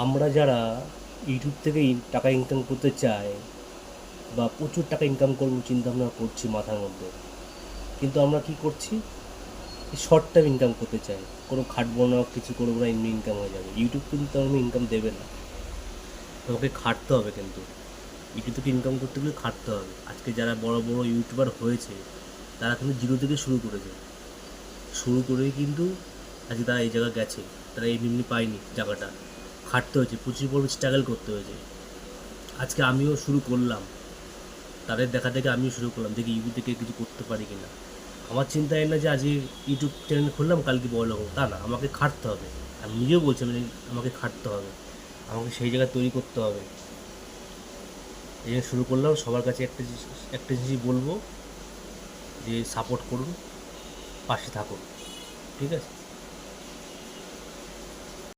আমরা যারা ইউটিউব থেকে টাকা ইনকাম করতে চাই বা প্রচুর টাকা ইনকাম করবো চিন্তাভাবনা করছি মাথার মধ্যে, কিন্তু আমরা কি করছি, শর্ট টাইম ইনকাম করতে চাই, কোনো খাটবো না, কিছু করবো না, এমনি ইনকাম হয়ে যাবে। ইউটিউব কিন্তু তেমন ইনকাম দেবে না, তোমাকে খাটতে হবে। কিন্তু ইউটিউব থেকে ইনকাম করতে গেলে খাটতে হবে। আজকে যারা বড় বড় ইউটিউবার হয়েছে তারা কিন্তু জিরো থেকে শুরু করেছে, শুরু করেই কিন্তু আজকে তারা এই জায়গা গেছে। তারা এমনি এমনি পায়নি জায়গাটা, খাটতে হয়েছে, প্রচুর পরিমাণে স্ট্রাগল করতে হয়েছে। আজকে আমিও শুরু করলাম, তাদের দেখা দেখে আমিও শুরু করলাম, দেখি ইউটিউব থেকে কিছু করতে পারি কি না। আমার চিন্তা হয় না যে আজকে ইউটিউব চ্যানেল খুললাম কালকে বড় হবো, তা না, আমাকে খাটতে হবে। আমি নিজেও বলছি মানে আমাকে খাটতে হবে, আমাকে সেই জায়গা তৈরি করতে হবে। এই জন্য শুরু করলাম। সবার কাছে একটা জিনিস বলবো যে সাপোর্ট করুন, পাশে থাকুন, ঠিক আছে।